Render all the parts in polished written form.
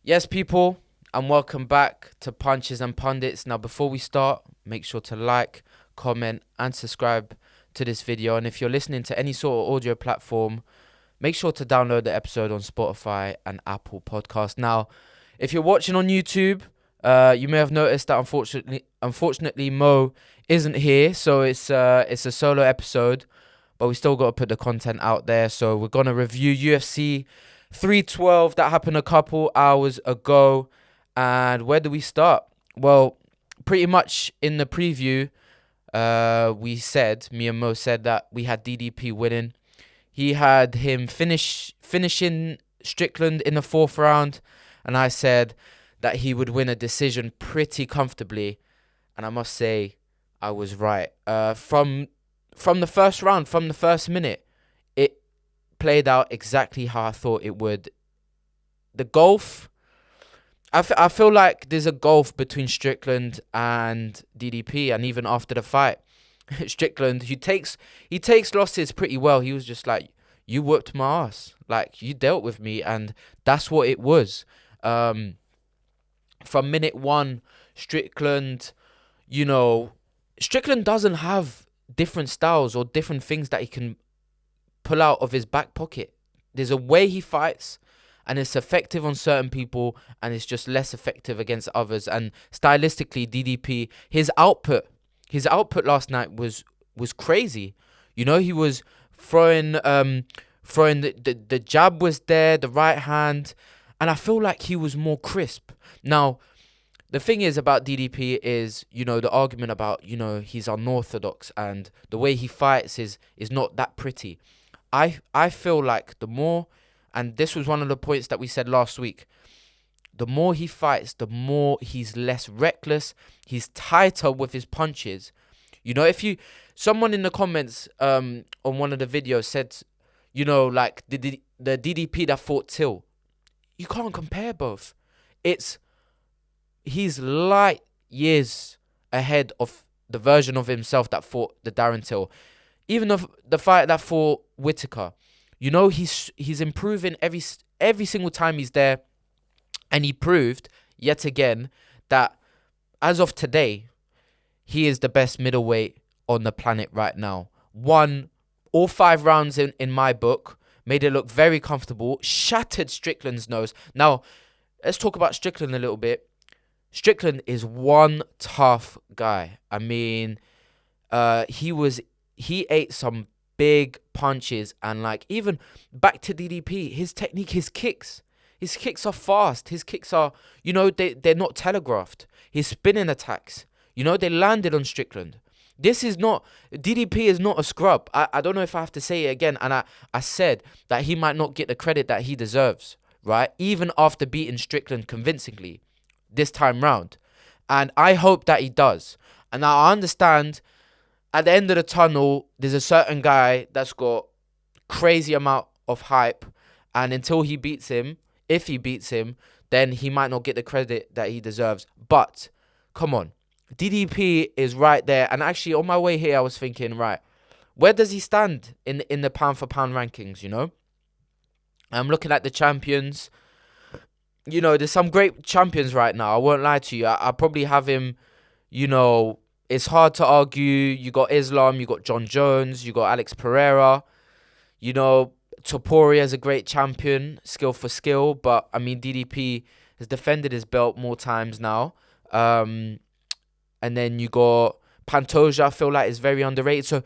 Yes, people, and welcome back to Punches and Pundits. Now, before we start, make sure to like, comment, and subscribe to this video. And if you're listening to any sort of audio platform, make sure to download the episode on Spotify and Apple Podcast. Now, if you're watching on YouTube, you may have noticed that unfortunately, Mo isn't here, so it's a solo episode. But we still got to put the content out there. So we're gonna review UFC 312 that happened a couple hours ago. And where do we start? Well, pretty much in the preview, me and Mo said that we had DDP winning. He had him finishing Strickland in the fourth round, and I said that he would win a decision pretty comfortably. And I must say, I was right. From the first round, from the first minute, it played out exactly how I thought it would. The gulf, I feel like there's a gulf between Strickland and DDP, and even after the fight, Strickland, he takes losses pretty well. He was just like, you whooped my ass, like you dealt with me, and that's what it was. From minute one, Strickland, Strickland doesn't have different styles or different things that he can pull out of his back pocket. There's a way he fights, and it's effective on certain people, and it's just less effective against others. And stylistically, DDP, his output last night was crazy. He was throwing the jab was there, the right hand, and I feel like he was more crisp. Now, the thing is about DDP is, the argument about, he's unorthodox and the way he fights is not that pretty. I feel like the more, and this was one of the points that we said last week, the more he fights, the more he's less reckless, he's tighter with his punches. Someone in the comments on one of the videos said, like the DDP that fought Till, you can't compare both. He's light years ahead of the version of himself that fought the Darren Till. Even the fight that fought Whitaker, he's improving every single time he's there, and he proved yet again that as of today, he is the best middleweight on the planet right now. Won all 5 rounds in my book, made it look very comfortable, shattered Strickland's nose. Now, let's talk about Strickland a little bit. Strickland is one tough guy. I mean, he ate some big punches, and like even back to DDP, his technique, his kicks are fast. His kicks are, they're not telegraphed. His spinning attacks, they landed on Strickland. DDP is not a scrub. I don't know if I have to say it again, and I said that he might not get the credit that he deserves, right? Even after beating Strickland convincingly this time round. And I hope that he does. And now I understand at the end of the tunnel, there's a certain guy that's got crazy amount of hype. And until he beats him, if he beats him, then he might not get the credit that he deserves. But, come on. DDP is right there. And actually, on my way here, I was thinking, right, where does he stand in the pound for pound rankings, I'm looking at the champions. There's some great champions right now. I won't lie to you. I probably have him, it's hard to argue. You got Islam, you got John Jones, you got Alex Pereira. Topuria is a great champion, skill for skill. But, I mean, DDP has defended his belt more times now. And then you got Pantoja, I feel like is very underrated. So,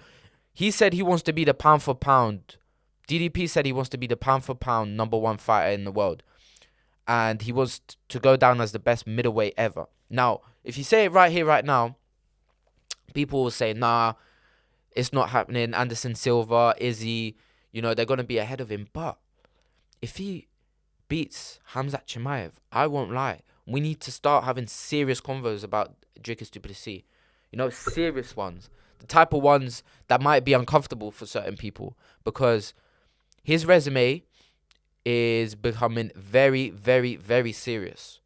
he said he wants to be the pound for pound. DDP said he wants to be the pound for pound #1 fighter in the world. And he wants to go down as the best middleweight ever. Now, if you say it right here, right now, people will say, nah, it's not happening. Anderson Silva, Izzy, they're going to be ahead of him. But if he beats Khamzat Chimaev, I won't lie. We need to start having serious convos about Dricus du Plessis. Serious ones. The type of ones that might be uncomfortable for certain people. Because his resume is becoming very, very, very serious,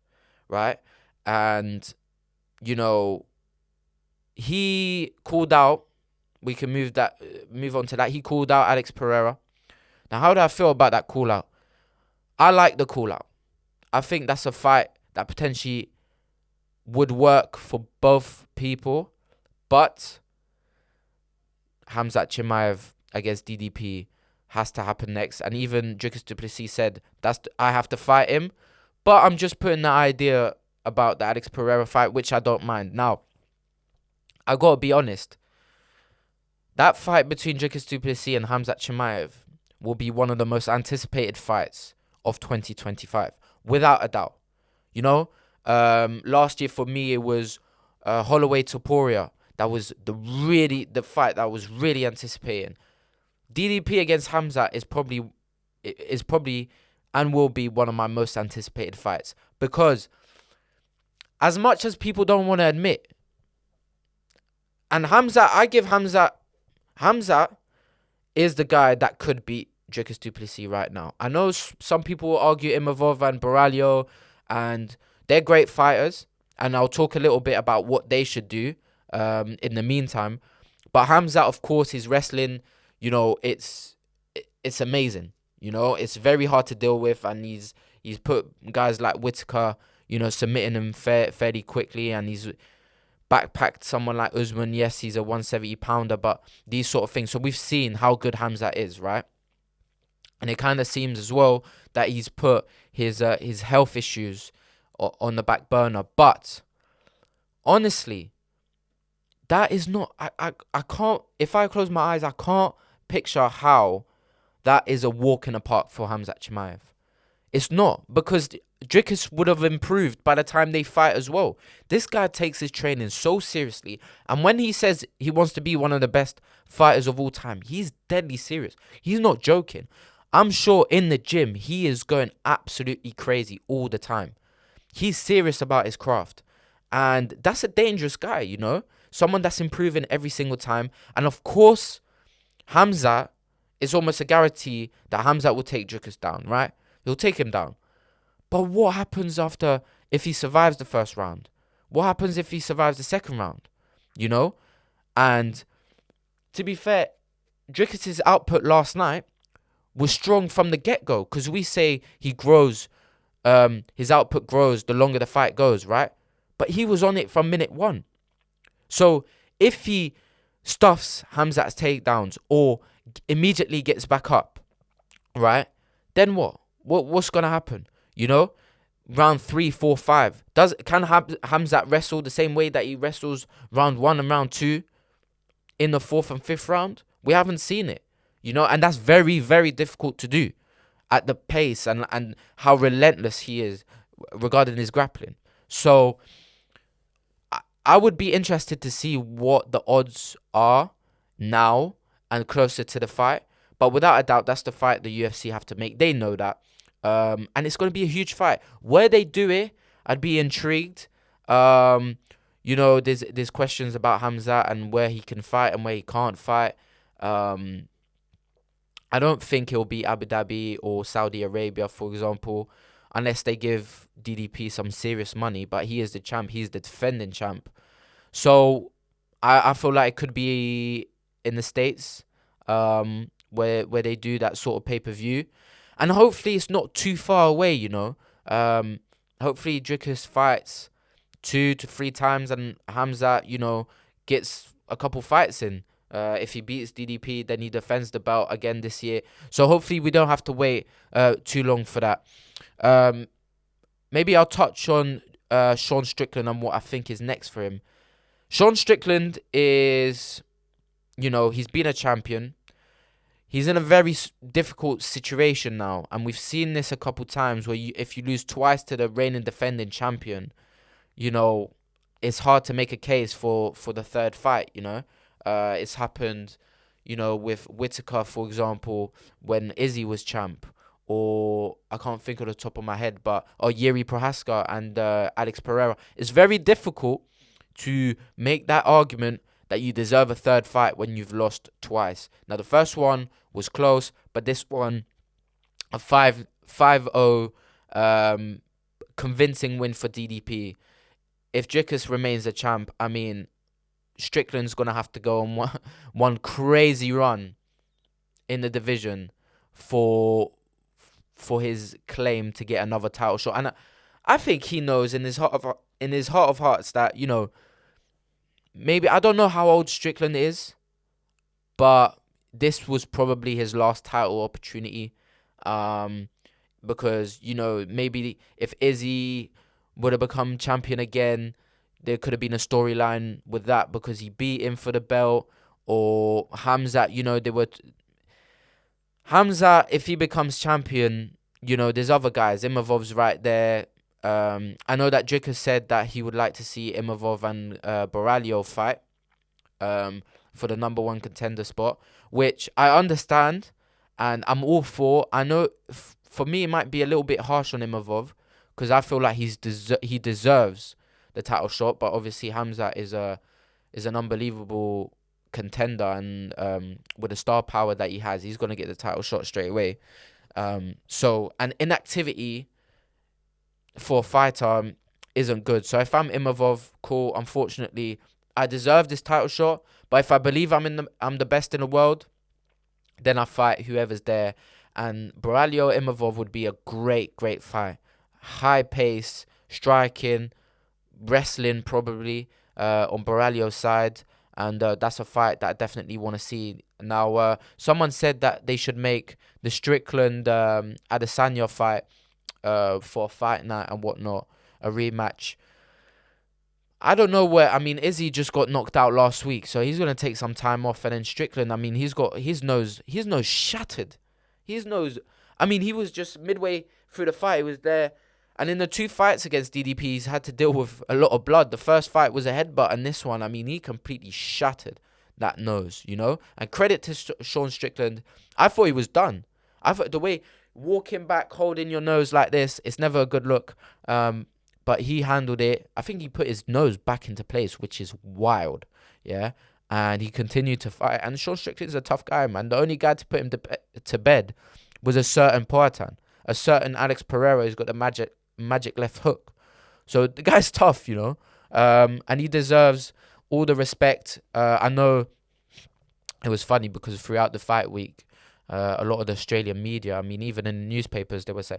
right? And, he called out. We can move on to that. He called out Alex Pereira. Now, how do I feel about that call out? I like the call out. I think that's a fight that potentially would work for both people. But Khamzat Chimaev against DDP has to happen next. And even Dricus du Plessis said, I have to fight him. But I'm just putting the idea about the Alex Pereira fight, which I don't mind. Now, I got to be honest. That fight between Dricus du Plessis and Khamzat Chimaev will be one of the most anticipated fights of 2025. Without a doubt. You know, last year for me, it was Holloway Topuria. That was the fight that I was really anticipating. DDP against Khamzat is probably and will be one of my most anticipated fights, because as much as people don't want to admit, and I give Khamzat is the guy that could beat Dricus du Plessis right now. I know some people will argue Imavov and Baralho, and they're great fighters, and I'll talk a little bit about what they should do in the meantime. But Khamzat, of course, his wrestling, you know, it's amazing. You know, it's very hard to deal with, and he's put guys like Whitaker, you know, submitting him fairly quickly, and he's backpacked someone like Usman. Yes, he's a 170-pounder, but these sort of things. So we've seen how good Khamzat is, right? And it kind of seems as well that he's put his health issues on the back burner. But honestly, that is not... I can't... If I close my eyes, I can't picture how that is a walk in the park for Khamzat Chimaev. It's not, because Dricus would have improved by the time they fight as well. This guy takes his training so seriously. And when he says he wants to be one of the best fighters of all time, he's deadly serious. He's not joking. I'm sure in the gym, he is going absolutely crazy all the time. He's serious about his craft. And that's a dangerous guy, you know? Someone that's improving every single time. And of course, Khamzat, it's almost a guarantee that Khamzat will take Dricus down, right? He'll take him down. But what happens if he survives the first round? What happens if he survives the second round? You know? And to be fair, Dricus' output last night was strong from the get-go, because we say he grows, his output grows the longer the fight goes, right? But he was on it from minute one. So if he stuffs Khamzat's takedowns or immediately gets back up, right? Then what? What's going to happen? You know? Round 3, 4, 5. Can Khamzat wrestle the same way that he wrestles round 1 and round 2 in the 4th and 5th round? We haven't seen it. You know? And that's very, very difficult to do at the pace and how relentless he is regarding his grappling. So I would be interested to see what the odds are now and closer to the fight. But without a doubt, that's the fight the UFC have to make. They know that. And it's going to be a huge fight. Where they do it, I'd be intrigued. You know, there's questions about Khamzat and where he can fight and where he can't fight. I don't think it'll be Abu Dhabi or Saudi Arabia, for example, unless they give DDP some serious money. But he is the champ. He's the defending champ. So I feel like it could be in the States, where they do that sort of pay-per-view. And hopefully it's not too far away, you know. Hopefully Dricus fights 2 to 3 times and Khamzat, you know, gets a couple fights in. If he beats DDP, then he defends the belt again this year. So hopefully we don't have to wait too long for that. Maybe I'll touch on Sean Strickland and what I think is next for him. Sean Strickland is, you know, he's been a champion. He's in a very difficult situation now. And we've seen this a couple times where if you lose twice to the reigning defending champion, you know, it's hard to make a case for the third fight, you know. It's happened, you know, with Whitaker, for example, when Izzy was champ. Or I can't think of the top of my head, but Yuri Prohaska and Alex Pereira. It's very difficult to make that argument that you deserve a third fight when you've lost twice. Now, the first one was close, but this one, a 5-0 convincing win for DDP. If Dricus remains the champ, I mean, Strickland's going to have to go on one crazy run in the division for for his claim to get another title shot. And I think he knows in his heart of hearts that, you know, maybe, I don't know how old Strickland is, but this was probably his last title opportunity. Because, you know, maybe if Izzy would have become champion again, there could have been a storyline with that because he beat him for the belt. Or Hamzat, you know, Hamzat, if he becomes champion, you know, there's other guys. Imavov's right there. I know that Drick has said that he would like to see Imavov and Borralho fight for the number 1 contender spot, which I understand and I'm all for. I know for me it might be a little bit harsh on Imavov because I feel like he deserves the title shot, but obviously Hamzat is an unbelievable contender, and with the star power that he has, he's going to get the title shot straight away. So an inactivity for a fighter isn't good. So if I'm Imavov, cool. Unfortunately, I deserve this title shot, but if I believe I'm the best in the world, then I fight whoever's there. And Borralho Imavov would be a great fight. High pace, striking, wrestling probably on Borralho's side. And that's a fight that I definitely want to see. Now, someone said that they should make the Strickland Adesanya fight for a fight night and whatnot, a rematch. I don't know where. I mean, Izzy just got knocked out last week, so he's gonna take some time off. And then Strickland, I mean, he's got his nose shattered. His nose. I mean, he was just midway through the fight. He was there, and in the 2 fights against DDP, he's had to deal with a lot of blood. The first fight was a headbutt, and this one, I mean, he completely shattered that nose, you know. And credit to Sean Strickland. I thought he was done. I thought the way walking back, holding your nose like this, it's never a good look. But he handled it. I think he put his nose back into place, which is wild. Yeah. And he continued to fight. And Sean Strickland's a tough guy, man. The only guy to put him to bed was a certain Poatan. A certain Alex Pereira who's got the magic left hook. So the guy's tough, you know. And he deserves all the respect. I know it was funny because throughout the fight week, a lot of the Australian media, I mean, even in the newspapers, they would say,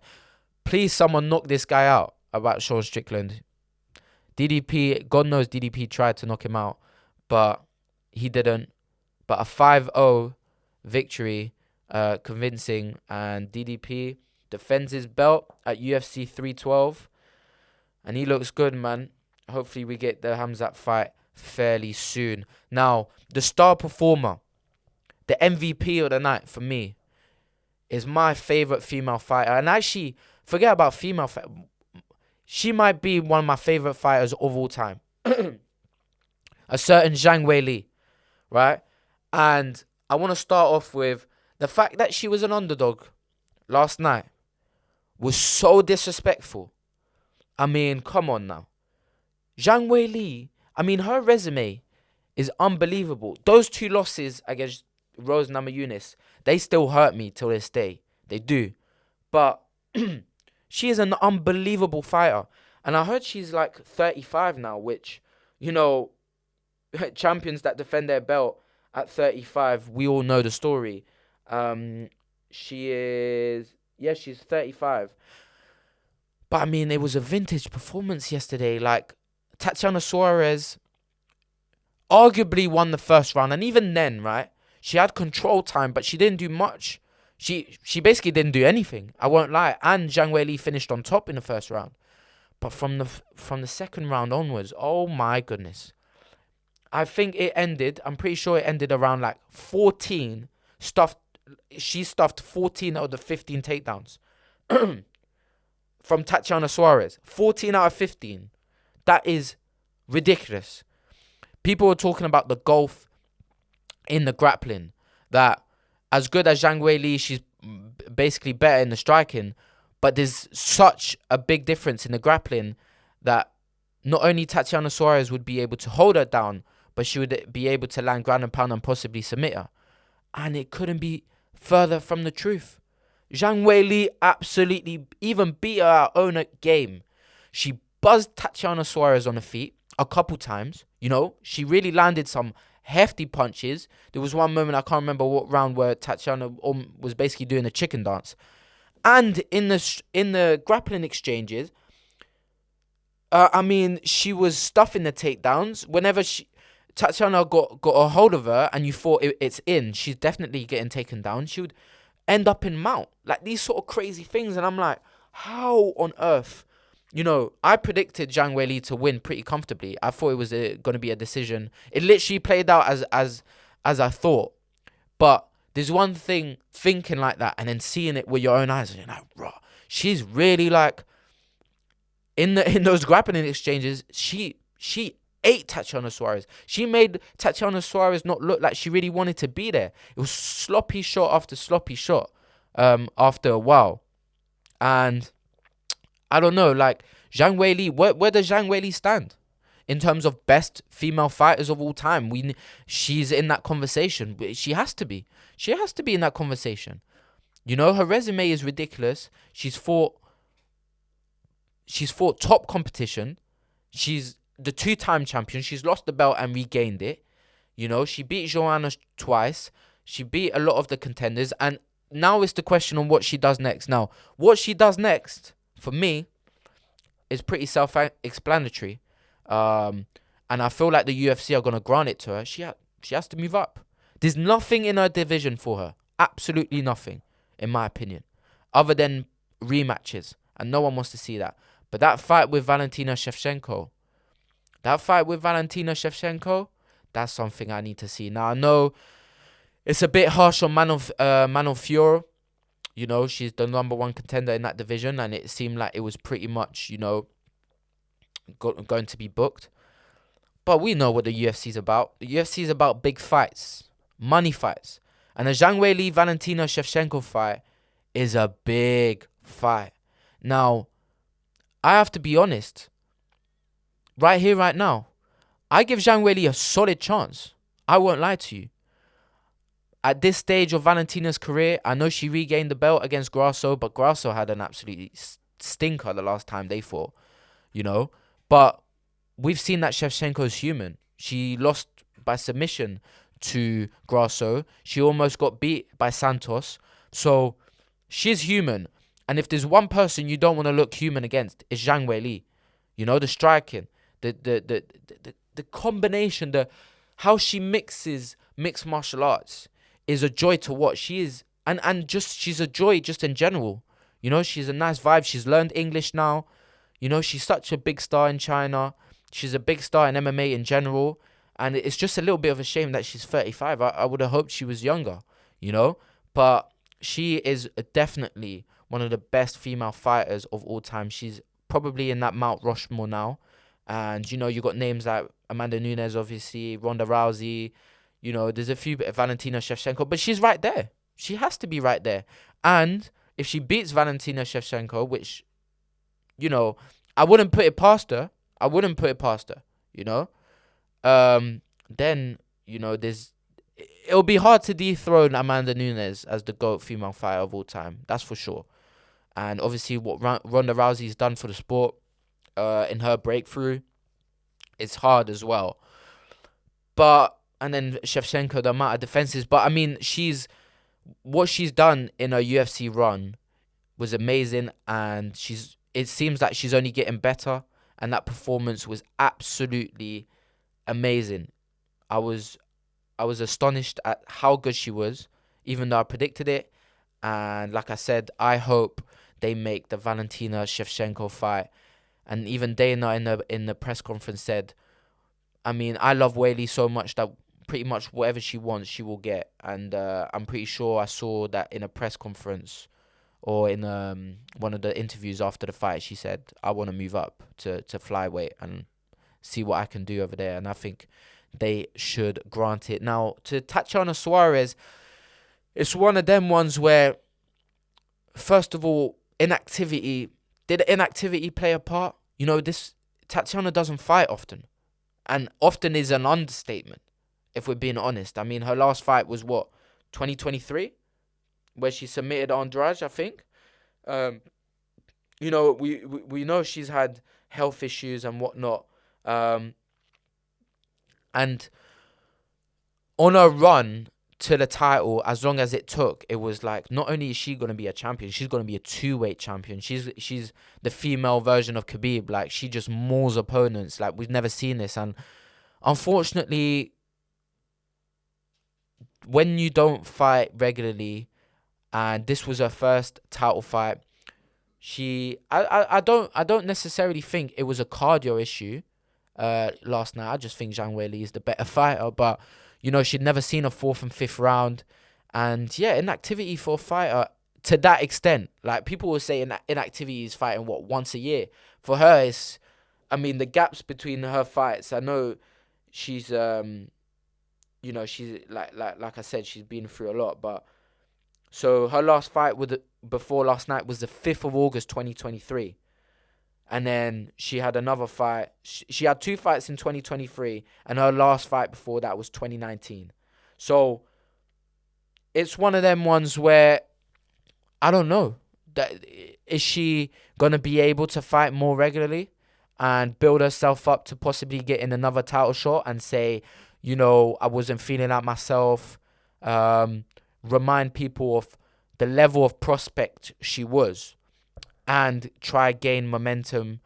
please someone knock this guy out, about Sean Strickland. DDP, God knows DDP tried to knock him out, but he didn't. But a 5-0 victory, convincing, and DDP defends his belt at UFC 312, and he looks good, man. Hopefully we get the Hamzat fight fairly soon. Now, the star performer, the MVP of the night for me, is my favorite female fighter. And actually, forget about female fighter. She might be one of my favorite fighters of all time. A certain Zhang Weili, right? And I want to start off with the fact that she was an underdog last night was so disrespectful. I mean, come on now. Zhang Weili, I mean, her resume is unbelievable. Those 2 losses against Rose Namajunas, they still hurt me till this day. They do. But she is an unbelievable fighter. And I heard she's like 35 now, which, you know, champions that defend their belt at 35, we all know the story. She's 35. But I mean, it was a vintage performance yesterday. Like, Tatiana Suarez arguably won the first round. And even then, right, she had control time, but she didn't do much. She basically didn't do anything. I won't lie. And Zhang Weili finished on top in the first round. But from the second round onwards, oh my goodness. I think it ended, I'm pretty sure it ended around like 14. She stuffed 14 out of the 15 takedowns. From Tatiana Suarez. 14 out of 15. That is ridiculous. People were talking about the gulf in the grappling. That as good as Zhang Weili, she's basically better in the striking. But there's such a big difference in the grappling that not only Tatiana Suarez would be able to hold her down, but she would be able to land ground and pound and possibly submit her. And it couldn't be further from the truth. Zhang Weili absolutely even beat her at her own game. She buzzed Tatiana Suarez on her feet a couple times. You know, she really landed some hefty punches. There was one moment, I can't remember what round, where Tatiana was basically doing a chicken dance. And in the grappling exchanges, I mean, she was stuffing the takedowns. Whenever Tatiana got a hold of her and you thought it's in, she's definitely getting taken down. She would end up in mount. Like these sort of crazy things. And I'm like, how on earth? You know, I predicted Zhang Weili to win pretty comfortably. I thought it was going to be a decision. It literally played out as I thought. But there's one thing thinking like that and then seeing it with your own eyes. And you're like, bro, she's really like, in those grappling exchanges, she ate Tatiana Suarez. She made Tatiana Suarez not look like she really wanted to be there. It was sloppy shot after sloppy shot after a while. And I don't know, like Zhang Weili, where does Zhang Weili stand in terms of best female fighters of all time? She's in that conversation. She has to be. She has to be in that conversation. You know, her resume is ridiculous. She's fought top competition. She's the 2-time champion. She's lost the belt and regained it. You know, she beat Joanna twice. She beat a lot of the contenders. And now it's the question on what she does next. Now, what she does next, for me, is pretty self-explanatory. And I feel like the UFC are going to grant it to her. She has to move up. There's nothing in her division for her. Absolutely nothing, in my opinion. Other than rematches. And no one wants to see that. But that fight with Valentina Shevchenko, that's something I need to see. Now, I know it's a bit harsh on Manon Fiorot. You know, she's the #1 contender in that division, and it seemed like it was pretty much, you know, going to be booked. But we know what the UFC is about. The UFC is about big fights, money fights. And the Zhang Weili Valentina Shevchenko fight is a big fight. Now, I have to be honest. Right here, right now, I give Zhang Weili a solid chance. I won't lie to you. At this stage of Valentina's career, I know she regained the belt against Grasso, but Grasso had an absolute stinker the last time they fought, you know. But we've seen that Shevchenko is human. She lost by submission to Grasso. She almost got beat by Santos. So she's human. And if there's one person you don't want to look human against, it's Zhang Weili. You know, the striking, the combination, how she mixes mixed martial arts is a joy to watch. She is, and just she's a joy just in general. You know, she's a nice vibe. She's learned English now. You know, she's such a big star in China. She's a big star in MMA in general. And it's just a little bit of a shame that she's 35. I would have hoped she was younger, you know. But she is definitely one of the best female fighters of all time. She's probably in that Mount Rushmore now. And, you know, you got names like Amanda Nunes, obviously, Ronda Rousey. You know, there's a few, Valentina Shevchenko. But she's right there. She has to be right there. And if she beats Valentina Shevchenko, which, you know, I wouldn't put it past her. You know. Then, you know, it'll be hard to dethrone Amanda Nunes as the GOAT female fighter of all time. That's for sure. And obviously what Ronda Rousey's done for the sport in her breakthrough, it's hard as well. And then Shevchenko, the amount of defenses. But, I mean, what she's done in her UFC run was amazing. And it seems like she's only getting better. And that performance was absolutely amazing. I was astonished at how good she was, even though I predicted it. And like I said, I hope they make the Valentina Shevchenko fight. And even Dana in the press conference said, I mean, I love Weili so much that pretty much whatever she wants, she will get. And I'm pretty sure I saw that in a press conference or in one of the interviews after the fight. She said, I want to move up to flyweight and see what I can do over there. And I think they should grant it. Now, to Tatiana Suarez, it's one of them ones where, first of all, inactivity. Did inactivity play a part? You know, Tatiana doesn't fight often. And often is an understatement, if we're being honest. I mean, her last fight was, 2023? Where she submitted Andrade, I think. You know, we know she's had health issues and whatnot. And on her run to the title as long as it took. It was like, not only is she gonna be a champion, she's gonna be a two-weight champion. She's the female version of Khabib. Like, she just mauls opponents. Like, we've never seen this. And unfortunately, when you don't fight regularly, and this was her first title fight, I don't necessarily think it was a cardio issue last night. I just think Zhang Weili is the better fighter, but she'd never seen a fourth and fifth round, and yeah, inactivity for a fighter to that extent. Like, people will say inactivity is fighting once a year. For her, it's, I mean, the gaps between her fights. I know she's she's like I said, she's been through a lot, but so her last fight before last night was the 5th of August 2023. And then she had another fight. She had 2 fights in 2023, and her last fight before that was 2019. So it's one of them ones where I don't know. Is she going to be able to fight more regularly and build herself up to possibly get in another title shot and say, I wasn't feeling like myself, remind people of the level of prospect she was, and try gain momentum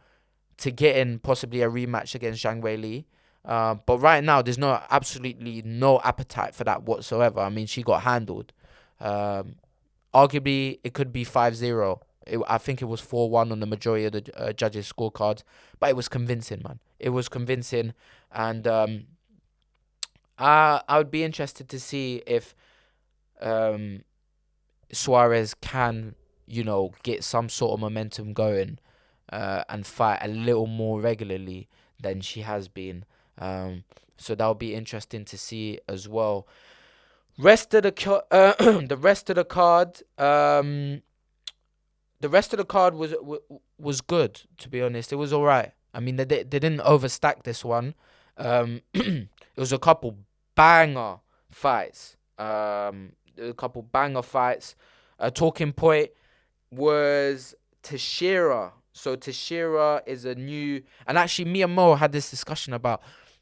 to get in possibly a rematch against Zhang Weili. But right now, there's absolutely no appetite for that whatsoever. I mean, she got handled. Arguably, it could be 5-0. I think it was 4-1 on the majority of the judges' scorecards. But it was convincing, man. It was convincing. And I would be interested to see if Suarez can, get some sort of momentum going and fight a little more regularly than she has been. So that would be interesting to see as well. The rest of the card was good, to be honest. It was all right. I mean, they didn't overstack this one. It was a couple banger fights. A talking point was Teixeira. So Teixeira is a new, and actually me and Mo had this discussion about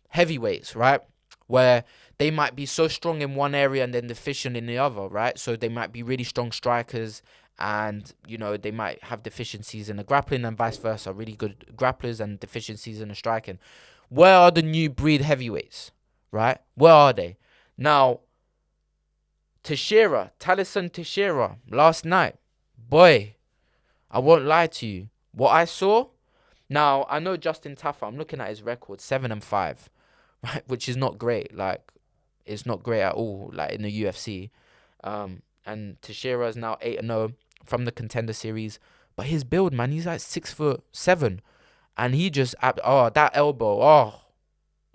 heavyweights, right? Where they might be so strong in one area and then deficient in the other, right? So they might be really strong strikers and, they might have deficiencies in the grappling, and vice versa, really good grapplers and deficiencies in the striking. Where are the new breed heavyweights, right? Where are they? Now, Talison Teixeira, last night, boy, I won't lie to you. What I saw, now, I know Justin Tafa, I'm looking at his record, 7-5, right? Which is not great. Like, it's not great at all, like, in the UFC. And Teixeira is now 8-0 from the Contender Series. But his build, man, he's like 6'7". And he just, that elbow,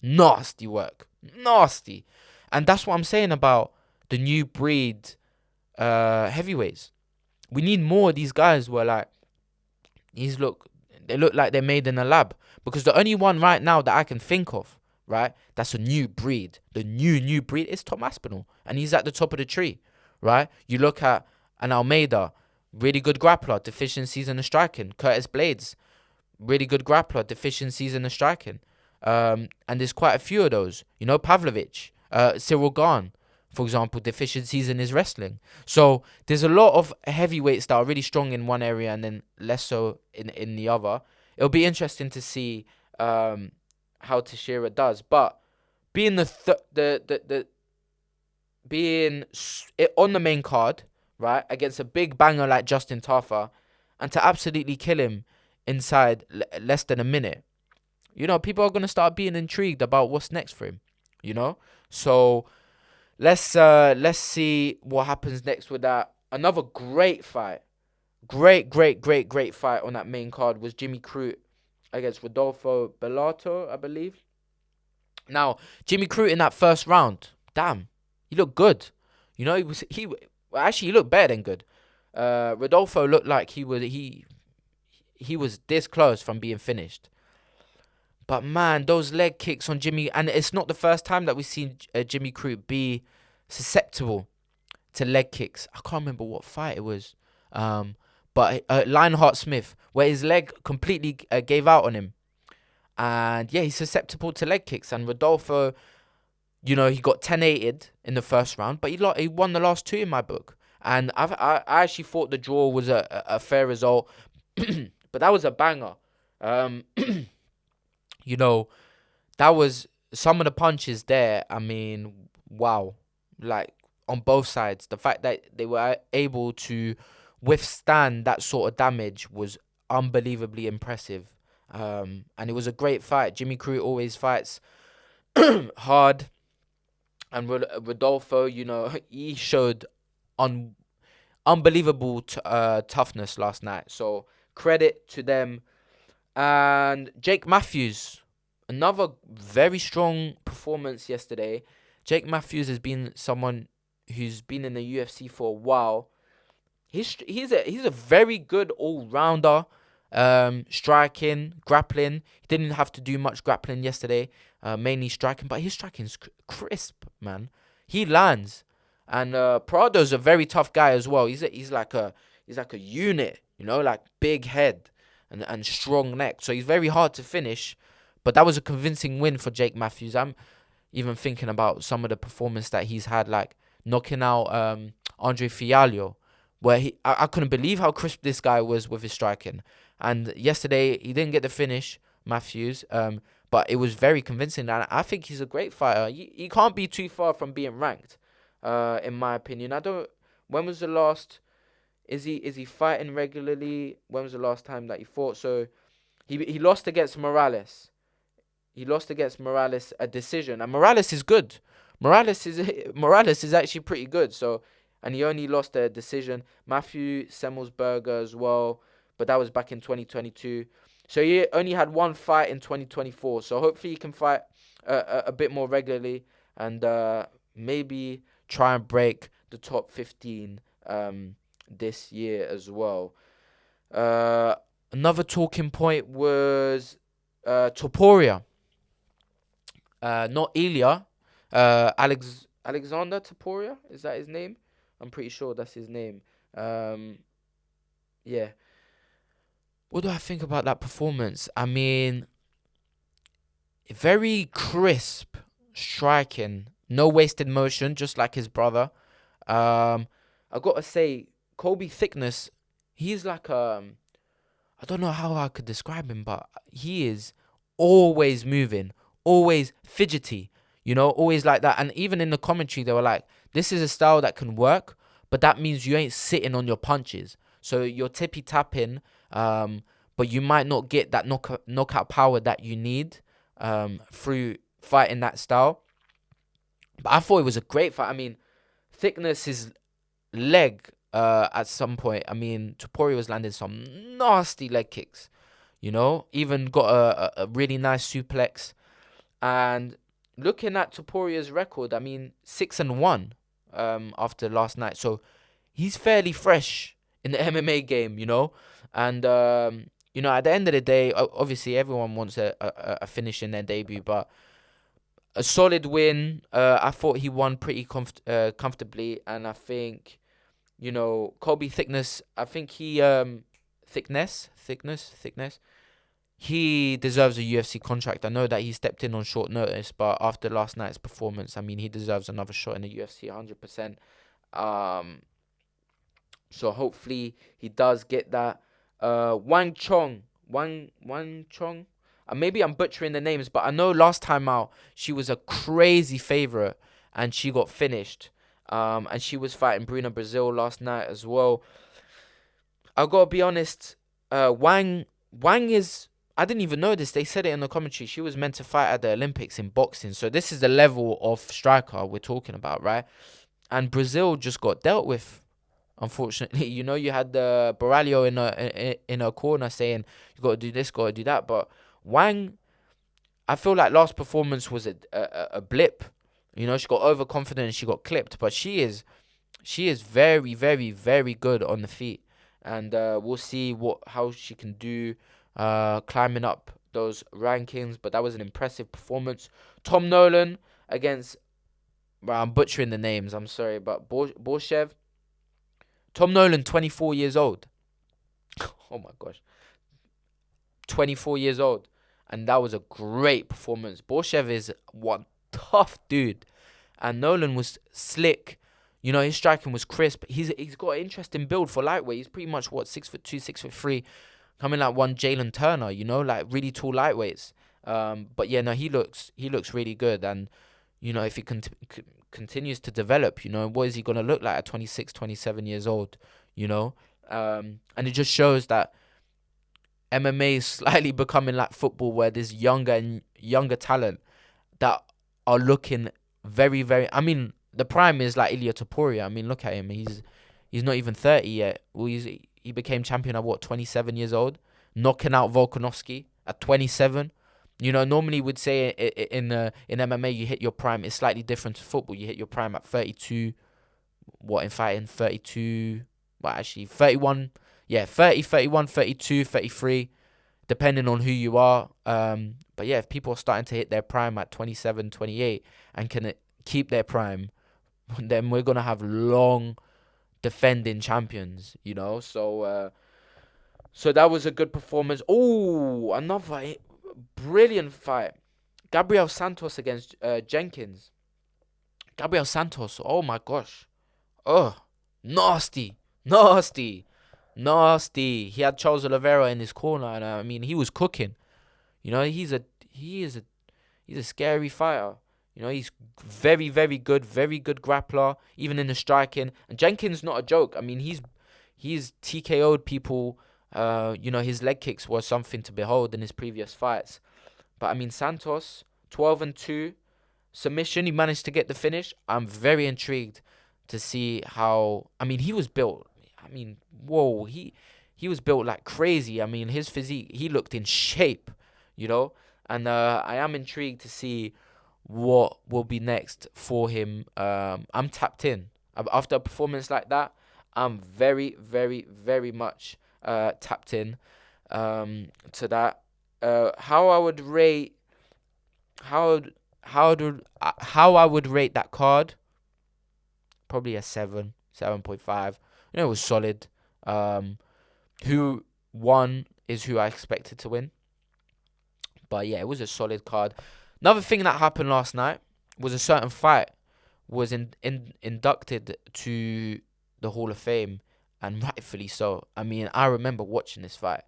nasty work. Nasty. And that's what I'm saying about the new breed heavyweights. We need more of these guys where, like, they look like they're made in a lab. Because the only one right now that I can think of, right, that's a new breed, the new breed, is Tom Aspinall. And he's at the top of the tree, right? You look at an Almeida, really good grappler, deficiencies in the striking. Curtis Blades, really good grappler, deficiencies in the striking. And there's quite a few of those. Pavlovich, Cyril Gahn, for example, deficiencies in his wrestling. So there's a lot of heavyweights that are really strong in one area and then less so in the other. It'll be interesting to see how Teixeira does. But being being on the main card, right, against a big banger like Justin Tafa, and to absolutely kill him inside less than a minute, people are going to start being intrigued about what's next for him, So let's see what happens next with that. Another great fight. Great fight on that main card was Jimmy Crute against Rodolfo Bellato, I believe. Now, Jimmy Crute in that first round, damn, he looked good. He looked better than good. Rodolfo looked like he was this close from being finished. But man, those leg kicks on Jimmy, and it's not the first time that we've seen Jimmy Crute be susceptible to leg kicks. I can't remember what fight it was. But Lionheart Smith, where his leg completely gave out on him. And yeah, he's susceptible to leg kicks. And Rodolfo, he got 10-8'd in the first round, but he won the last two in my book. And I actually thought the draw was a fair result, but that was a banger. Um, you know, that was some of the punches there. I mean, wow. Like, on both sides, the fact that they were able to withstand that sort of damage was unbelievably impressive. And it was a great fight. Jimmy Crute always fights hard. And Rodolfo, he showed un- unbelievable toughness last night. So credit to them. And Jake Matthews, another very strong performance yesterday. Jake Matthews has been someone who's been in the UFC for a while. He's a very good all rounder. Striking, grappling. He didn't have to do much grappling yesterday. Mainly striking, but his striking's crisp, man. He lands, and Prado's a very tough guy as well. He's like a unit, like big head and strong neck. So he's very hard to finish. But that was a convincing win for Jake Matthews. I'm even thinking about some of the performance that he's had, like knocking out Andre Fialho, where I couldn't believe how crisp this guy was with his striking. And yesterday he didn't get the finish, Matthews, but it was very convincing. And I think he's a great fighter. He can't be too far from being ranked, in my opinion. When was the last? Is he fighting regularly? When was the last time that he fought? So he lost against Morales. He lost against Morales a decision, and Morales is good. Morales is actually pretty good. So, and he only lost a decision. Matthew Semmelsberger as well, but that was back in 2022. So he only had one fight in 2024. So hopefully he can fight a bit more regularly, and maybe try and break the top 15 this year as well. Another talking point was Topuria. Not Ilya. Alexander Topuria, is that his name? I'm pretty sure that's his name. Yeah. What do I think about that performance? I mean, very crisp striking, no wasted motion, just like his brother. I gotta say, Kobe Thickness, he's like I don't know how I could describe him, but he is always moving, always fidgety, always like that. And even in the commentary, they were like, this is a style that can work, but that means you ain't sitting on your punches. So you're tippy tapping, but you might not get that knockout power that you need through fighting that style. But I thought it was a great fight. I mean, Thickness, his leg at some point, I mean, Topuria was landing some nasty leg kicks, even got a really nice suplex. And looking at Topuria's record, I mean, 6-1 after last night. So he's fairly fresh in the MMA game, And, at the end of the day, obviously everyone wants a finish in their debut, but a solid win. I thought he won pretty comfortably, and I think, Kobe Thickness, I think he thickness. He deserves a UFC contract. I know that he stepped in on short notice, but after last night's performance, I mean, he deserves another shot in the UFC 100%. So hopefully he does get that. Wang Chong. Maybe I'm butchering the names, but I know last time out she was a crazy favorite and she got finished. And she was fighting Bruna Brazil last night as well. I gotta be honest, Wang is, I didn't even know this. They said it in the commentary. She was meant to fight at the Olympics in boxing. So this is the level of striker we're talking about, right? And Brazil just got dealt with, unfortunately. You had the Baralho in her corner saying, you got to do this, got to do that. But Wang, I feel like last performance was a blip. She got overconfident and she got clipped. But she is very, very, very good on the feet. And we'll see how she can do climbing up those rankings. But that was an impressive performance. Tom Nolan against, I'm butchering the names, I'm sorry, but Borshev. Tom Nolan, 24 years old. Oh my gosh. 24 years old. And that was a great performance. Borshev is one tough dude. And Nolan was slick. You know, his striking was crisp. He's got an interesting build for lightweight. He's pretty much, what, 6'2", 6'3", coming like one Jalen Turner, you know, like really tall lightweights. But yeah, no, he looks really good. And, you know, if he continues to develop, you know, what is he going to look like at 26, 27 years old, you know? And it just shows that MMA is slightly becoming like football, where there's younger and younger talent that are looking very, very... I mean, the prime is like Ilia Topuria. I mean, look at him. He's not even 30 yet. Well, he became champion at, what, 27 years old? Knocking out Volkanovski at 27. You know, normally we'd say in MMA you hit your prime. It's slightly different to football. You hit your prime at 32. What, in fighting? 32... Well, actually, 31... Yeah, 30, 31, 32, 33, depending on who you are. But yeah, if people are starting to hit their prime at 27, 28 and can keep their prime, then we're going to have long defending champions, you know? So that was a good performance. Oh, another brilliant fight. Gabriel Santos against Jenkins. Gabriel Santos, oh my gosh. Oh, nasty. He had Charles Oliveira in his corner, and I mean, he was cooking. You know, he's a scary fighter. You know, he's very, very good grappler, even in the striking. And Jenkins not a joke. I mean, he's TKO'd people. You know, his leg kicks were something to behold in his previous fights. But I mean, Santos 12-2 submission. He managed to get the finish. I'm very intrigued to see how. I mean, he was built. I mean, whoa, he was built like crazy. I mean, his physique, he looked in shape, you know. And I am intrigued to see what will be next for him. I'm tapped in. After a performance like that, I'm very, very, very much tapped in to that. How I would rate that card, probably a 7.5. You know, it was solid. Who won is who I expected to win. But yeah, it was a solid card. Another thing that happened last night was a certain fight was inducted to the Hall of Fame, and rightfully so. I mean, I remember watching this fight.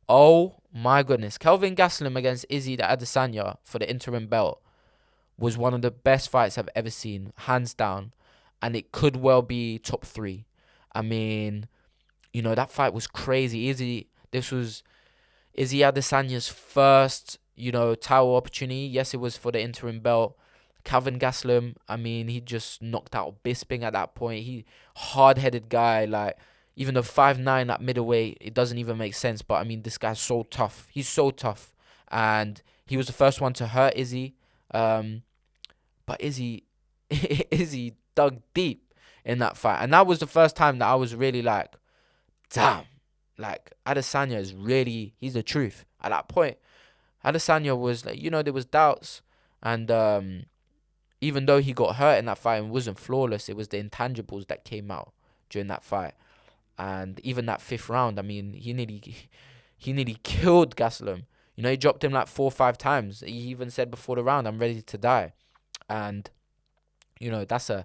Oh my goodness. Kelvin Gastelum against Izzy Adesanya for the interim belt was one of the best fights I've ever seen, hands down. And it could well be top 3. I mean, you know, that fight was crazy. This was Izzy Adesanya's first, you know, title opportunity. Yes, it was for the interim belt. Calvin Gastelum, I mean, he just knocked out Bisping at that point. He hard-headed guy, like, even though 5'9" at middleweight, it doesn't even make sense. But I mean, this guy's so tough. He's so tough, and he was the first one to hurt Izzy. But Izzy dug deep in that fight, and that was the first time that I was really like, damn, like Adesanya he's the truth. At that point, Adesanya was like, you know, there was doubts, and even though he got hurt in that fight and wasn't flawless, it was the intangibles that came out during that fight. And even that 5th round, I mean, he nearly killed Gastelum. You know, he dropped him like 4 or 5 times. He even said before the round, I'm ready to die. And you know, that's an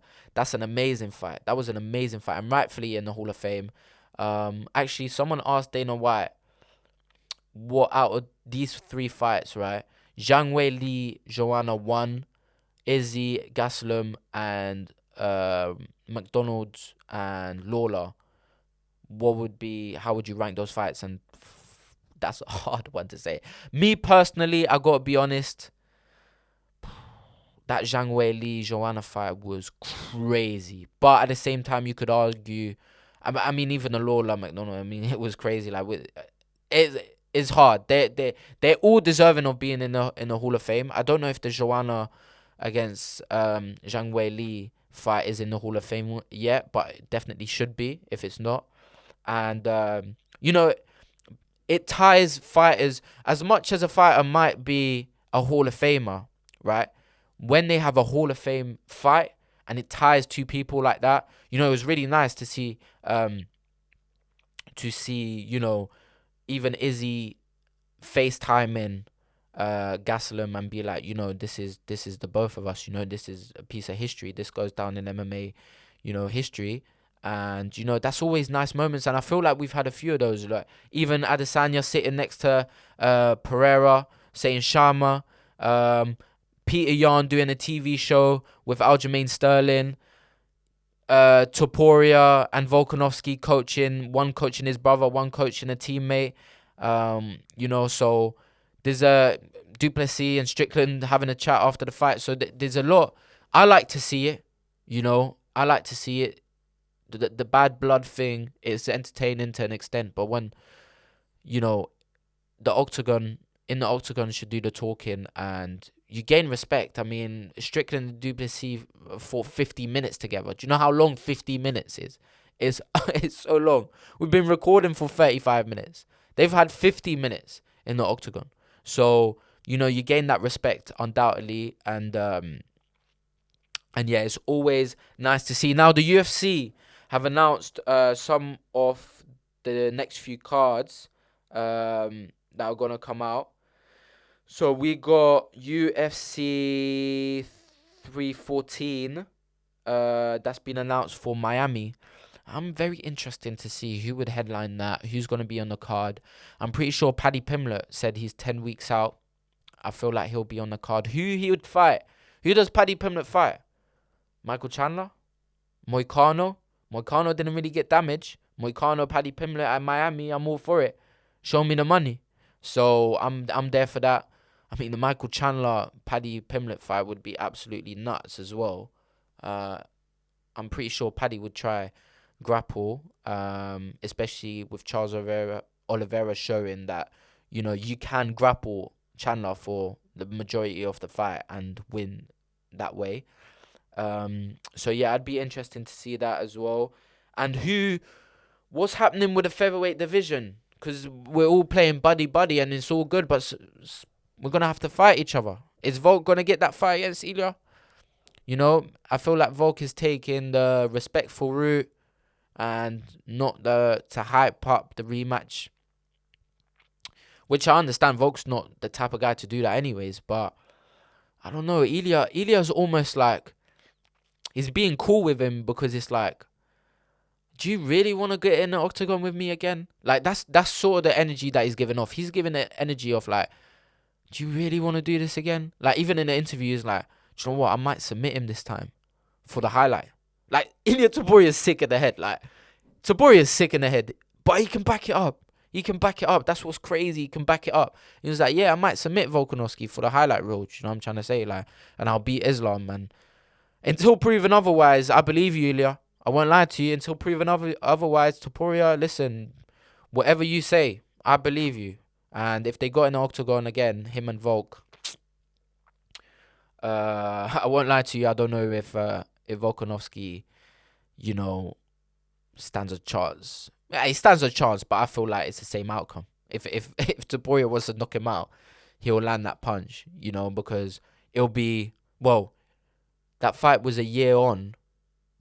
amazing fight. That was an amazing fight, and rightfully in the Hall of Fame. Actually, someone asked Dana White, what out of these 3 fights, right? Zhang Weili, Joanna won, Izzy, Gastelum, and McDonald's and Lawler. How would you rank those fights? And that's a hard one to say. Me personally, I gotta be honest, that Zhang Weili Joanna fight was crazy. But at the same time, you could argue, I mean, even the Lawler McDonald, I mean, it was crazy. Like, it's hard. They're all deserving of being in the Hall of Fame. I don't know if the Joanna against Zhang Weili fight is in the Hall of Fame yet, but it definitely should be if it's not. And you know, it ties fighters. As much as a fighter might be a Hall of Famer, right? When they have a Hall of Fame fight and it ties 2 people like that, you know, it was really nice to see, you know, even Izzy FaceTiming Gastelum and be like, this is the both of us. This is a piece of history. This goes down in MMA, history. And that's always nice moments. And I feel like we've had a few of those. Like even Adesanya sitting next to Pereira, saying Sharma, Peter Yan doing a TV show with Aljamain Sterling. Topuria and Volkanovski coaching, one coaching his brother, one coaching a teammate. So there's a Duplessis and Strickland having a chat after the fight. So there's a lot. I like to see it. I like to see it. The bad blood thing is entertaining to an extent, but when the octagon should do the talking, and you gain respect. I mean, Strickland and Duplessis for 50 minutes together. Do you know how long 50 minutes is? It's so long. We've been recording for 35 minutes. They've had 50 minutes in the octagon. So, you gain that respect undoubtedly. And yeah, it's always nice to see. Now, the UFC have announced some of the next few cards that are going to come out. So we got UFC 314. That's been announced for Miami. I'm very interested to see who would headline that, who's going to be on the card. I'm pretty sure Paddy Pimblett said he's 10 weeks out. I feel like he'll be on the card. Who he would fight? Who does Paddy Pimblett fight? Michael Chandler? Moicano? Moicano didn't really get damage. Moicano, Paddy Pimblett at Miami, I'm all for it. Show me the money. So I'm there for that. I mean, the Michael Chandler, Paddy Pimblett fight would be absolutely nuts as well. I'm pretty sure Paddy would try grapple, especially with Charles Oliveira showing that, you can grapple Chandler for the majority of the fight and win that way. So yeah, I'd be interested to see that as well. And what's happening with the featherweight division? Because we're all playing buddy and it's all good, but we're going to have to fight each other. Is Volk going to get that fight against Ilya? I feel like Volk is taking the respectful route and not to hype up the rematch. Which I understand, Volk's not the type of guy to do that anyways, but I don't know. Ilya's almost like, he's being cool with him because it's like, do you really want to get in the octagon with me again? Like, that's sort of the energy that he's giving off. He's giving the energy of like, do you really want to do this again? Like, even in the interview, he's like, do you know what? I might submit him this time for the highlight. Like, Ilya Topuria is sick in the head. Like, Topuria is sick in the head, but he can back it up. He can back it up. That's what's crazy. He can back it up. He was like, yeah, I might submit Volkanovski for the highlight reel. You know what I'm trying to say? Like, and I'll beat Islam, man. Until proven otherwise, I believe you, Ilya. I won't lie to you. Until proven otherwise, Topuria, listen, whatever you say, I believe you. And if they got in the octagon again, him and Volk, I won't lie to you. I don't know if Volkanovski, stands a chance. Yeah, he stands a chance, but I feel like it's the same outcome. If Topuria was to knock him out, he'll land that punch, because it'll be, well, that fight was a year on.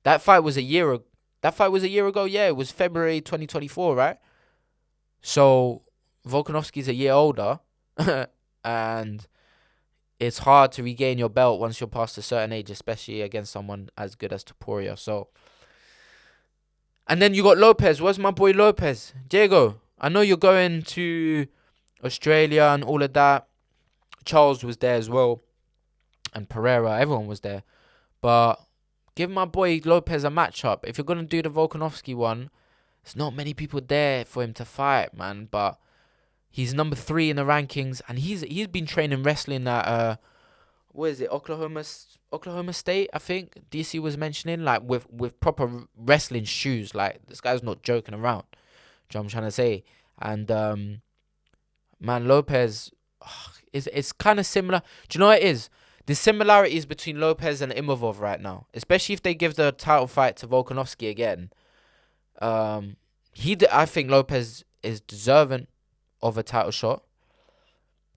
That fight was a year ago. Yeah, it was February 2024, right? So Volkanovski's a year older, and it's hard to regain your belt once you're past a certain age, especially against someone as good as Topuria. So, and then you got Lopez. Where's my boy Lopez? Diego, I know you're going to Australia and all of that. Charles was there as well, and Pereira. Everyone was there, but give my boy Lopez a matchup. If you're going to do the Volkanovski one, there's not many people there for him to fight, man. But he's number 3 in the rankings, and he's been training wrestling at what is it, Oklahoma State, I think DC was mentioning, like with proper wrestling shoes. Like, this guy's not joking around. Do you know what I'm trying to say? And man, Lopez, it's kind of similar. Do you know what it is? The similarities between Lopez and Imavov right now, especially if they give the title fight to Volkanovski again. I think Lopez is deserving of a title shot.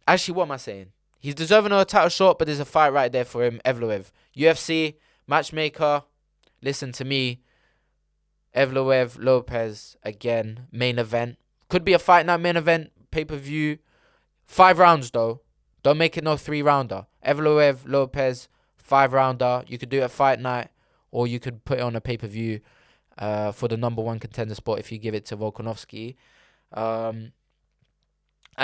Actually, what am I saying? He's deserving of a title shot, but there's a fight right there for him. Evloev, UFC matchmaker. Listen to me. Evloev, Lopez again. Main event. Could be a fight night main event. Pay-per-view. 5 rounds though. Don't make it no 3-rounder. Evloev, Lopez, 5-rounder. You could do it at fight night, or you could put it on a pay-per-view for the number one contender spot if you give it to Volkanovski. And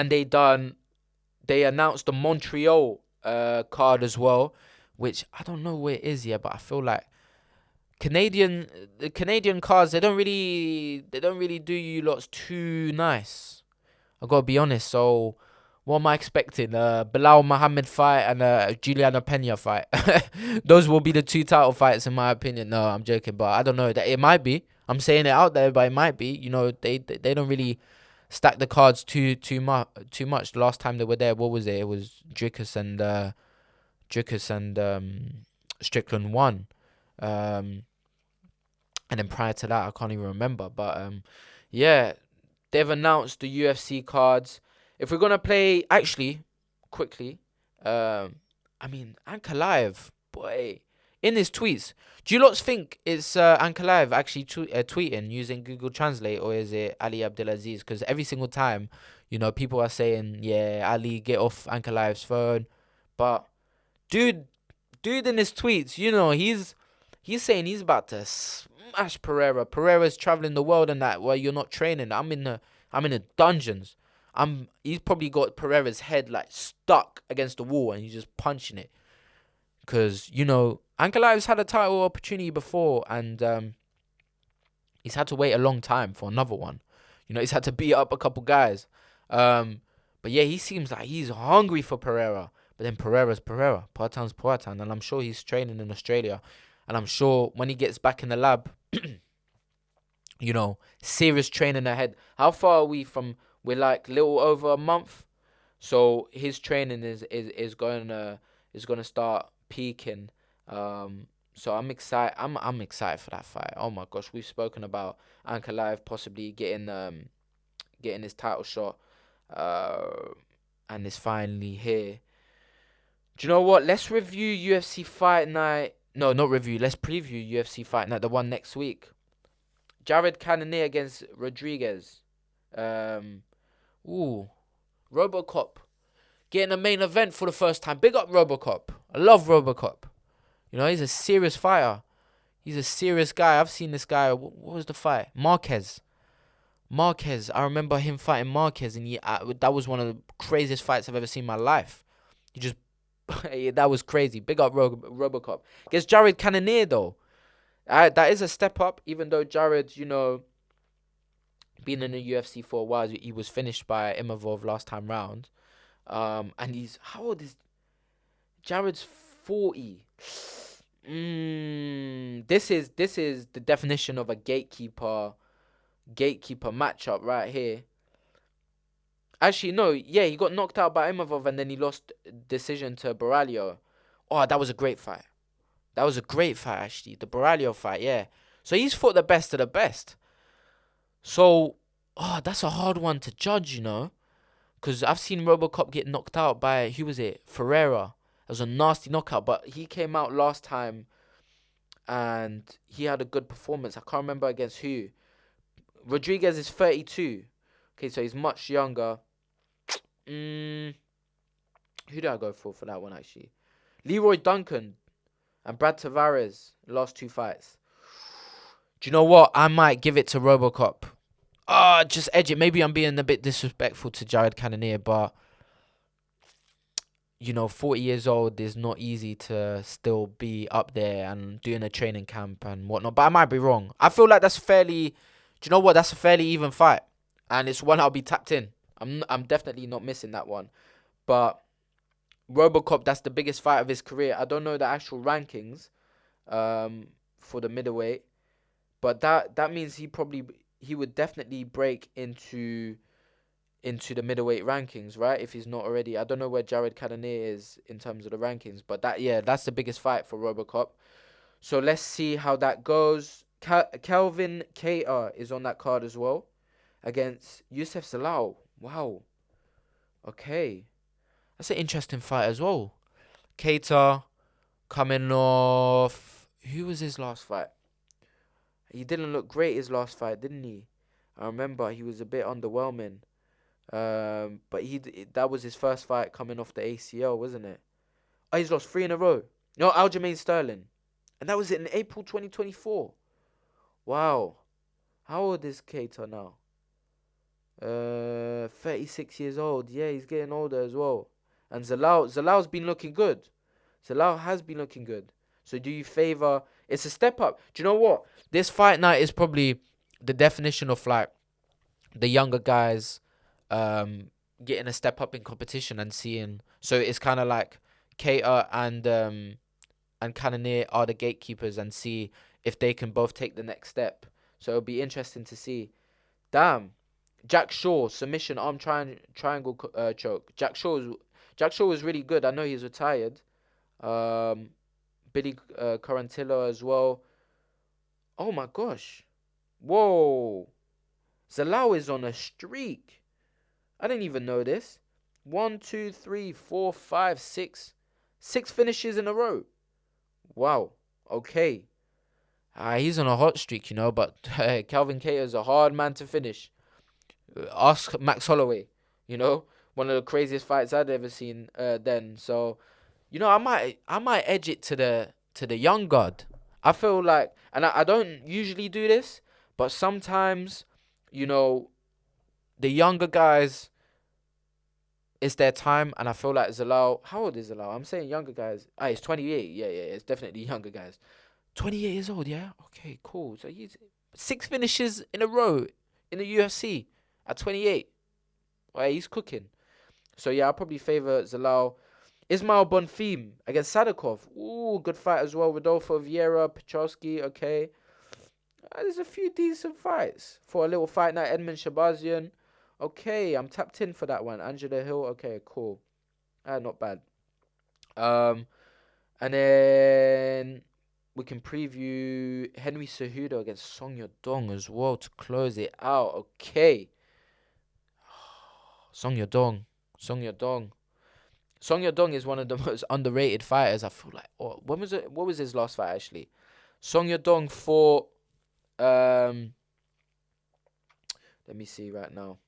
they announced the Montreal card as well, which I don't know where it is yet, but I feel like the Canadian cards they don't really do you lots too nice. I gotta be honest. So what am I expecting? Bilal Muhammad fight and Juliana Pena fight. Those will be the 2 title fights in my opinion. No, I'm joking, but I don't know. That it might be. I'm saying it out there, but it might be. You know, they don't really stack the cards too much. The last time they were there, what was it? It was Dricus and Strickland won. And then prior to that, I can't even remember. But yeah, they've announced the UFC cards. If we're gonna play, actually, quickly, I mean, Ankalaev, boy, in his tweets, do you lots think it's Ankalaev actually tweeting using Google Translate, or is it Ali Abdelaziz? Because every single time, you know, people are saying, yeah, Ali, get off Ankalaev's phone. But dude in his tweets, you know, he's saying he's about to smash Pereira. Pereira's traveling the world and that. Well, you're not training. I'm in the dungeons. He's probably got Pereira's head like stuck against the wall and he's just punching it. Cause you know Ankalaev's had a title opportunity before and he's had to wait a long time for another one. You know, he's had to beat up a couple guys. But yeah, he seems like he's hungry for Pereira. But then Pereira's Pereira, Poatan's Poatan, and I'm sure he's training in Australia. And I'm sure when he gets back in the lab, you know, serious training ahead. How far are we from? We're like little over a month, so his training is gonna start peaking. So I'm excited. I'm excited for that fight. Oh my gosh, we've spoken about Ankalaev possibly getting his title shot, and it's finally here. Do you know what? Let's review UFC Fight Night. No, not review. Let's preview UFC Fight Night, the one next week. Jared Cannonier against Rodriguez. Robocop getting a main event for the first time. Big up Robocop. I love Robocop. You know, he's a serious fighter. He's a serious guy. I've seen this guy. What was the fight? Marquez. I remember him fighting Marquez, and that was one of the craziest fights I've ever seen in my life. He just that was crazy. Big up Robocop. Against Jared Cannonier, though. That is a step up, even though Jared, you know, been in the UFC for a while. He was finished by Imavov last time round. And he's, how old is Jared's 40. This is the definition of a gatekeeper matchup right here. Actually, no, yeah, he got knocked out by Imavov and then he lost decision to Baralho. Oh, that was a great fight. Actually. The Baralho fight, yeah. So he's fought the best of the best. So, that's a hard one to judge, you know. Because I've seen Robocop get knocked out by, who was it? Ferreira. It was a nasty knockout, but he came out last time and he had a good performance. I can't remember against who. Rodriguez is 32. Okay, so he's much younger. Who did I go for that one, actually? Leroy Duncan and Brad Tavares, last 2 fights. Do you know what? I might give it to Robocop. Just edge it. Maybe I'm being a bit disrespectful to Jared Cannonier, but, you know, 40 years old is not easy to still be up there and doing a training camp and whatnot. But I might be wrong. I feel like that's fairly... Do you know what? That's a fairly even fight. And it's one I'll be tapped in. I'm definitely not missing that one. But Robocop, that's the biggest fight of his career. I don't know the actual rankings for the middleweight. But that means he would definitely break into the middleweight rankings, right? If he's not already. I don't know where Jared Cannonier is in terms of the rankings. But that's the biggest fight for Robocop. So let's see how that goes. Kelvin Kattar is on that card as well. Against Youssef Zalal. Wow. Okay. That's an interesting fight as well. Kattar coming off... Who was his last fight? He didn't look great his last fight, didn't he? I remember he was a bit underwhelming. But that was his first fight coming off the ACL, wasn't it? Oh, he's lost 3 in a row. No, Aljamain Sterling. And that was in April 2024. Wow. How old is Keita now? 36 years old. Yeah, he's getting older as well. And Zalau's been looking good. Zalal has been looking good. So do you favor? It's a step up. Do you know what? This fight night is probably the definition of like the younger guys getting a step up in competition and seeing. So it's kind of like Keita and Cannonier are the gatekeepers and see if they can both take the next step. So it'll be interesting to see. Damn. Jack Shaw submission arm triangle choke. Jack Shaw was really good. I know he's retired. Billy Quarantillo as well. Oh my gosh. Whoa. Zalal is on a streak. I didn't even know this. 1, 2, 3, 4, 5, 6. 6 finishes in a row. Wow. Okay. He's on a hot streak, but Calvin Keita is a hard man to finish. Ask Max Holloway, one of the craziest fights I'd ever seen then. So, I might edge it to the young guard. I feel like, and I don't usually do this, but sometimes, the younger guys, it's their time, and I feel like Zalal. How old is Zalal? I'm saying younger guys. He's 28. Yeah, it's definitely younger guys. 28 years old. Yeah. Okay. Cool. So he's 6 finishes in a row in the UFC at 28. Well, he's cooking. So yeah, I'll probably favor Zalal. Ismail Bonfim against Sadikov. Ooh, good fight as well. Rodolfo Vieira, Pachowski. Okay. There's a few decent fights for a little fight night. Edmund Shabazian. Okay, I'm tapped in for that one. Angela Hill. Okay, cool. Not bad. And then we can preview Henry Cejudo against Song Yadong as well to close it out. Okay. Song Yadong is one of the most underrated fighters. I feel like. Oh, when was it? What was his last fight actually? Song Yadong fought. Let me see right now.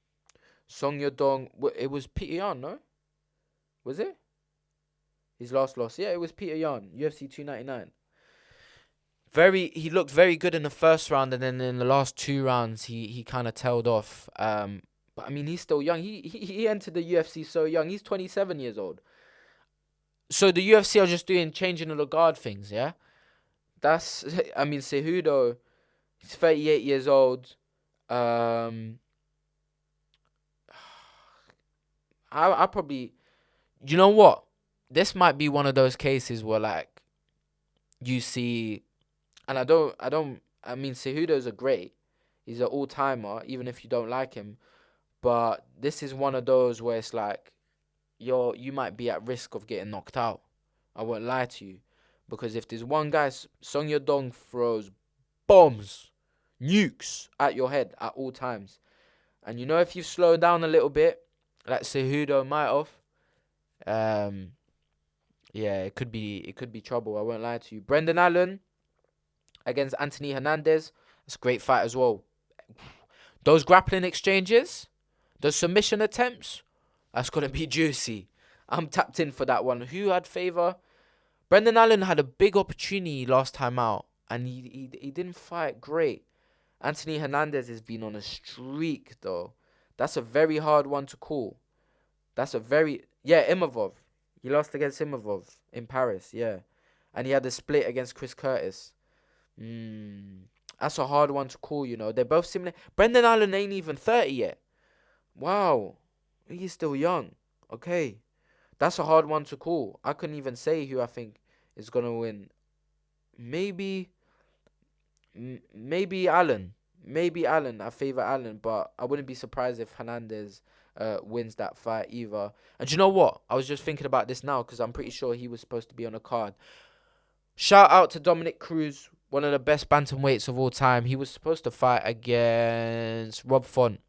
Song Yadong. It was Peter Yan, no? Was it? His last loss. Yeah, it was Peter Yan. UFC 299. He looked very good in the first round, and then in the last 2 rounds, he kind of tailed off. But I mean, he's still young. He entered the UFC so young. He's 27 years old. So the UFC are just changing of the guard things, yeah? Cejudo, he's 38 years old. I probably, you know what? This might be one of those cases where like you see, and Cejudo's a great. He's an all-timer, even if you don't like him. But this is one of those where it's like you might be at risk of getting knocked out. I won't lie to you. Because if there's one guy, Song Yadong throws bombs, nukes at your head at all times. And if you slow down a little bit, like Cejudo might have, it could be trouble. I won't lie to you. Brendan Allen against Anthony Hernandez. That's a great fight as well. Those grappling exchanges, those submission attempts, that's going to be juicy. I'm tapped in for that one. Who had favor? Brendan Allen had a big opportunity last time out, and he didn't fight great. Anthony Hernandez has been on a streak, though. That's a very hard one to call. Imavov. He lost against Imavov in Paris, yeah. And he had a split against Chris Curtis. That's a hard one to call, They're both similar. Brendan Allen ain't even 30 yet. Wow. He's still young. Okay. That's a hard one to call. I couldn't even say who I think is going to win. Maybe Allen. Maybe Allen. I favor Allen, but I wouldn't be surprised if Hernandez wins that fight either. And you know what? I was just thinking about this now because I'm pretty sure he was supposed to be on the card. Shout out to Dominic Cruz, one of the best bantamweights of all time. He was supposed to fight against Rob Font.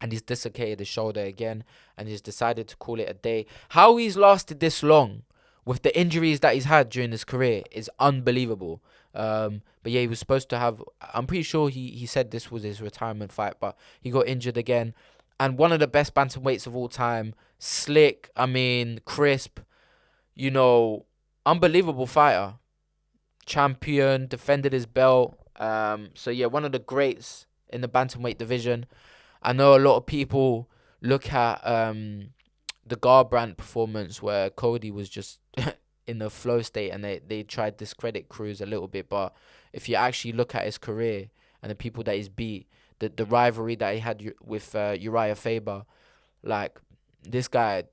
And he's dislocated his shoulder again. And he's decided to call it a day. How he's lasted this long with the injuries that he's had during his career is unbelievable. But yeah, he was supposed to have... I'm pretty sure he said this was his retirement fight. But he got injured again. and one of the best bantamweights of all time. Slick, I mean, crisp, you know, unbelievable fighter. Champion, defended his belt. So yeah, one of the greats in the bantamweight division. I know a lot of people look at the Garbrandt performance where Cody was just in the flow state, and they tried discredit Cruz a little bit. But if you actually look at his career and the people that he's beat, the rivalry that he had with Uriah Faber, like, this guy,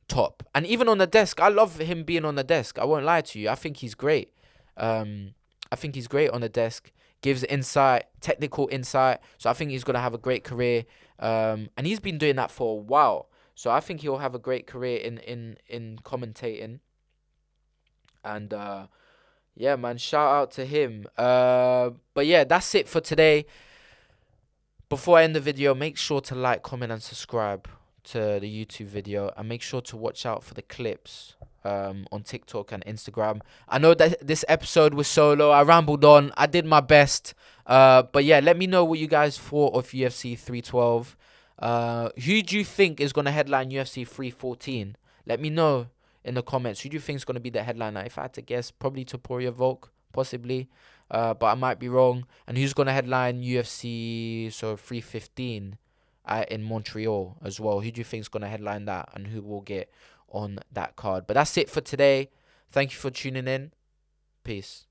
top. And even on the desk, I love him being on the desk. I won't lie to you. I think he's great. I think he's great on the desk. Gives insight, technical insight. So I think he's gonna have a great career. And he's been doing that for a while. So I think he'll have a great career in commentating. And yeah, man, shout out to him. But yeah, that's it for today. Before I end the video, make sure to like, comment, and subscribe to the YouTube video, and make sure to watch out for the clips on TikTok and Instagram. I know that this episode was solo. I rambled on. I did my best. But yeah, let me know what you guys thought of UFC 312. Who do you think is going to headline UFC 314? Let me know in the comments. Who do you think is going to be the headliner? If I had to guess, probably Topuria Volk, possibly. But I might be wrong. And who's going to headline UFC 315 in Montreal as well? Who do you think is going to headline that, and who will get on that card? But that's it for today. Thank you for tuning in. Peace.